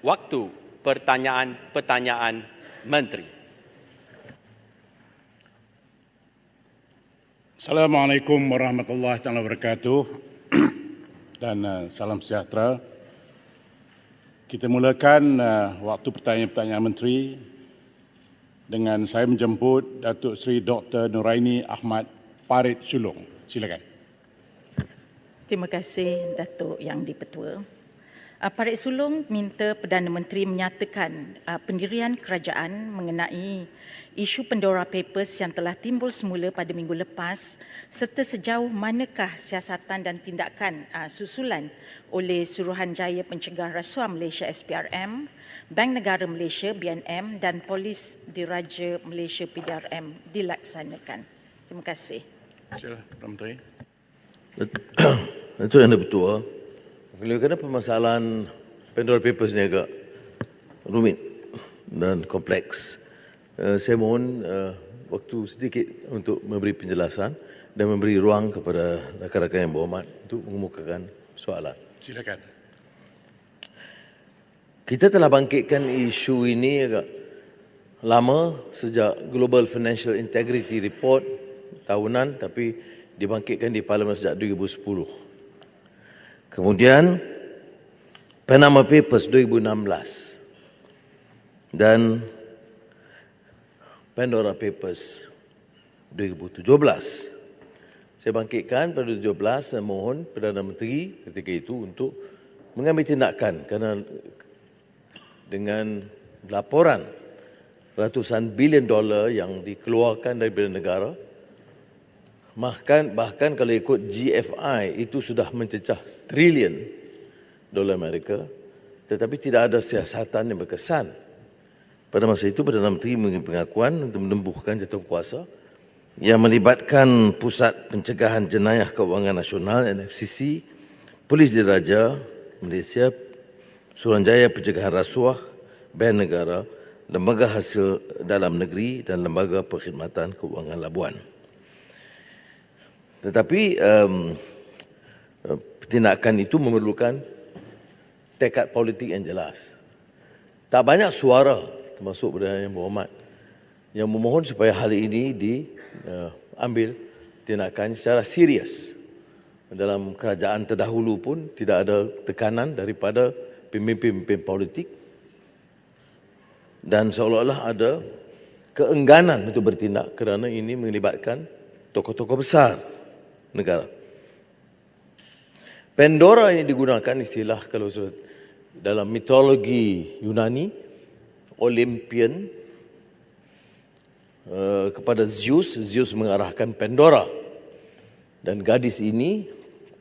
waktu pertanyaan-pertanyaan Menteri. Assalamualaikum warahmatullahi wabarakatuh dan salam sejahtera. Kita mulakan waktu pertanyaan-pertanyaan Menteri dengan saya menjemput Datuk Seri Dr. Nuraini Ahmad Parit Sulong. Silakan. Terima kasih Datuk Yang di-Pertua. Parit Sulong minta Perdana Menteri menyatakan pendirian kerajaan mengenai isu Pandora Papers yang telah timbul semula pada minggu lepas serta sejauh manakah siasatan dan tindakan susulan oleh Suruhanjaya Pencegah Rasuah Malaysia SPRM, Bank Negara Malaysia BNM dan Polis Diraja Malaysia PDRM dilaksanakan. Terima kasih. Silakan, Perdana Menteri. Itu yang betul. Kerana permasalahan Pandora Papers ni agak rumit dan kompleks. Saya mohon waktu sedikit untuk memberi penjelasan dan memberi ruang kepada rakan-rakan yang berhormat untuk mengemukakan soalan. Silakan. Kita telah bangkitkan isu ini agak lama sejak Global Financial Integrity Report tahunan, tapi dibangkitkan di Parlimen sejak 2010. Kemudian Panama Papers 2016 dan Pandora Papers 2017. Saya bangkitkan pada 2017, saya mohon Perdana Menteri ketika itu untuk mengambil tindakan kerana dengan laporan ratusan bilion dolar yang dikeluarkan daripada negara, bahkan kalau ikut GFI itu sudah mencecah trilion dolar Amerika, tetapi tidak ada siasatan yang berkesan. Pada masa itu Perdana Menteri memberi pengakuan untuk menembuhkan jatuh kuasa yang melibatkan Pusat Pencegahan Jenayah Kewangan Nasional NFCC, Polis Diraja Malaysia, Suruhanjaya Pencegahan Rasuah, Bank Negara, Lembaga Hasil Dalam Negeri dan Lembaga Perkhidmatan Kewangan Labuan. Tetapi tindakan itu memerlukan tekad politik yang jelas. Tak banyak suara, termasuk Perdana yang berhormat, yang memohon supaya hal ini diambil tindakan secara serius. Dalam kerajaan terdahulu pun tidak ada tekanan daripada pemimpin-pemimpin politik dan seolah-olah ada keengganan untuk bertindak kerana ini melibatkan tokoh-tokoh besar negara. Pandora ini digunakan istilah kalau dalam mitologi Yunani, Olympian kepada Zeus. Zeus mengarahkan Pandora dan gadis ini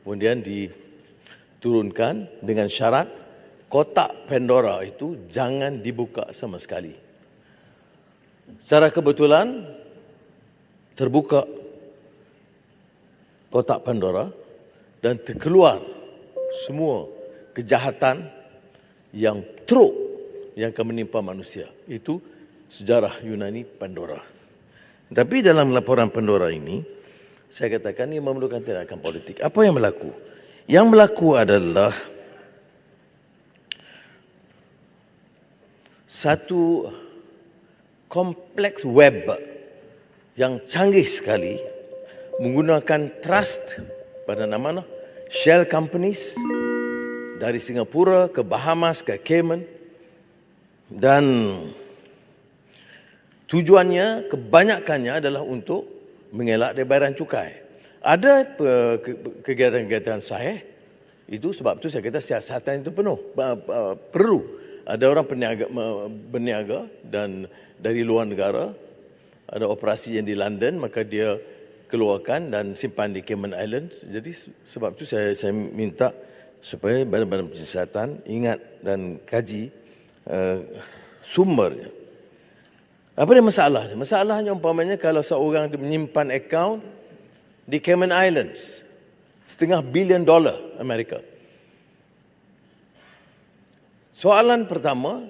kemudian diturunkan dengan syarat kotak Pandora itu jangan dibuka sama sekali. Secara kebetulan terbuka kotak Pandora dan terkeluar semua kejahatan yang teruk yang akan menimpa manusia. Itu sejarah Yunani Pandora. Tapi dalam laporan Pandora ini, saya katakan ia memerlukan tindakan politik. Apa yang berlaku? Yang berlaku adalah satu kompleks web yang canggih sekali menggunakan trust pada nama shell companies dari Singapura ke Bahamas ke Cayman, dan tujuannya kebanyakannya adalah untuk mengelak dari bayaran cukai. Ada kegiatan-kegiatan sahih, itu sebab itu saya kata siasatan itu perlu. Ada orang berniaga dan dari luar negara, ada operasi yang di London, maka dia keluarkan dan simpan di Cayman Islands. Jadi sebab itu saya minta supaya badan-badan penyiasatan ingat dan kaji sumbernya. Apa dia masalahnya? Masalahnya umpamanya kalau seorang menyimpan akaun di Cayman Islands, $500 million Amerika. Soalan pertama,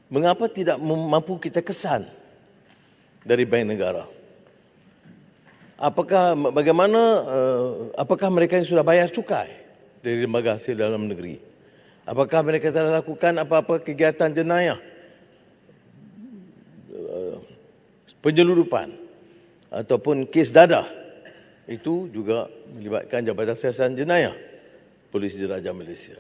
mengapa tidak mampu kita kesan dari bank negara? Apakah mereka yang sudah bayar cukai dari lembaga hasil dalam negeri? Apakah mereka telah lakukan apa-apa kegiatan jenayah, penyeludupan ataupun kes dadah? Itu juga melibatkan Jabatan Siasatan Jenayah Polis Diraja Malaysia.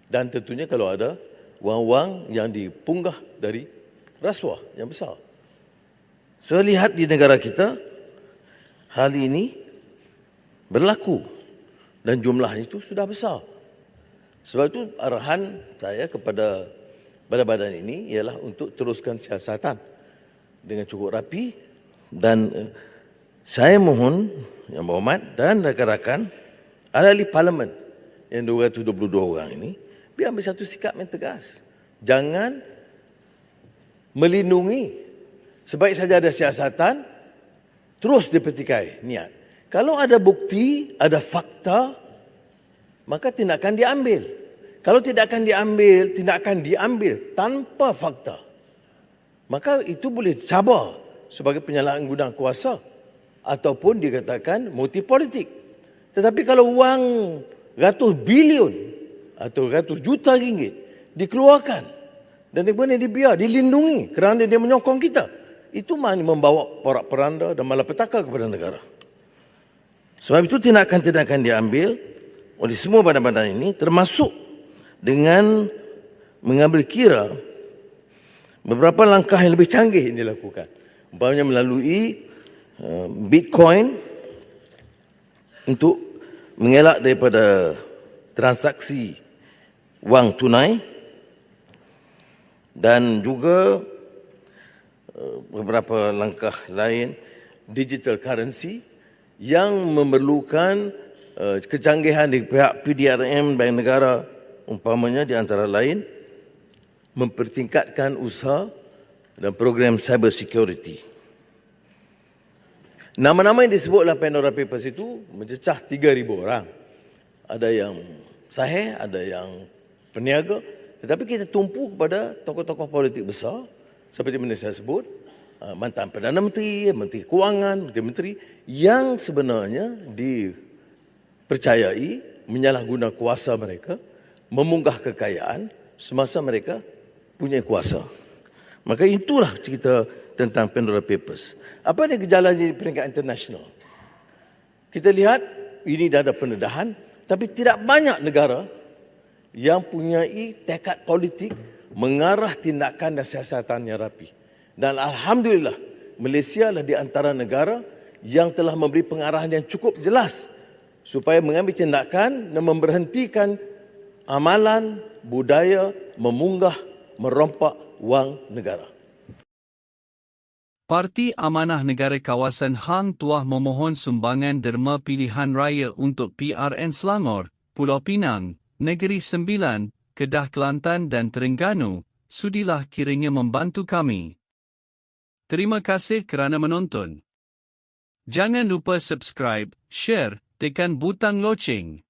Dan tentunya kalau ada wang-wang yang dipunggah dari rasuah yang besar. Saya lihat di negara kita, hal ini berlaku dan jumlahnya itu sudah besar. Sebab itu arahan saya kepada badan-badan ini ialah untuk teruskan siasatan dengan cukup rapi, dan saya mohon Yang Berhormat dan rakan-rakan ahli parlimen yang 222 orang ini biar ambil satu sikap yang tegas. Jangan melindungi. Sebaik saja ada siasatan, terus dipertikai niat. Kalau ada bukti, ada fakta, maka tindakan diambil. Kalau tindakan diambil tanpa fakta, maka itu boleh cabar sebagai penyalahgunaan kuasa ataupun dikatakan motif politik. Tetapi kalau wang ratus bilion atau ratus juta ringgit dikeluarkan dan kemudian dibiar, dilindungi kerana dia menyokong kita, itu membawa porak-poranda dan malapetaka kepada negara. Sebab itu tindakan-tindakan diambil oleh semua badan-badan ini, termasuk dengan mengambil kira beberapa langkah yang lebih canggih yang dilakukan. Umpamanya melalui Bitcoin untuk mengelak daripada transaksi wang tunai, dan juga beberapa langkah lain, digital currency yang memerlukan kecanggihan di pihak PDRM Bank Negara, umpamanya di antara lain mempertingkatkan usaha dan program cyber security. Nama-nama yang disebut dalam Pandora Papers itu mencecah 3,000 orang. Ada yang sahih, ada yang peniaga. Tetapi kita tumpu kepada tokoh-tokoh politik besar seperti mana saya sebut, mantan Perdana Menteri, Menteri Kewangan, Menteri-menteri yang sebenarnya dipercayai menyalahguna kuasa mereka, memunggah kekayaan semasa mereka punya kuasa. Maka itulah cerita tentang Pandora Papers. Apa yang gejala di peringkat internasional? Kita lihat ini dah ada pendedahan, tapi tidak banyak negara yang punyai tekad politik mengarah tindakan dan siasatan yang rapi. Dan alhamdulillah, Malaysia adalah di antara negara yang telah memberi pengarahan yang cukup jelas supaya mengambil tindakan dan memberhentikan amalan budaya memunggah, merompak wang negara. Parti Amanah Negara Kawasan Hang Tuah memohon sumbangan derma pilihan raya untuk PRN Selangor, Pulau Pinang, Negeri Sembilan, Kedah Kelantan dan Terengganu. Sudilah kiranya membantu kami. Terima kasih kerana menonton. Jangan lupa subscribe, share, tekan butang loceng.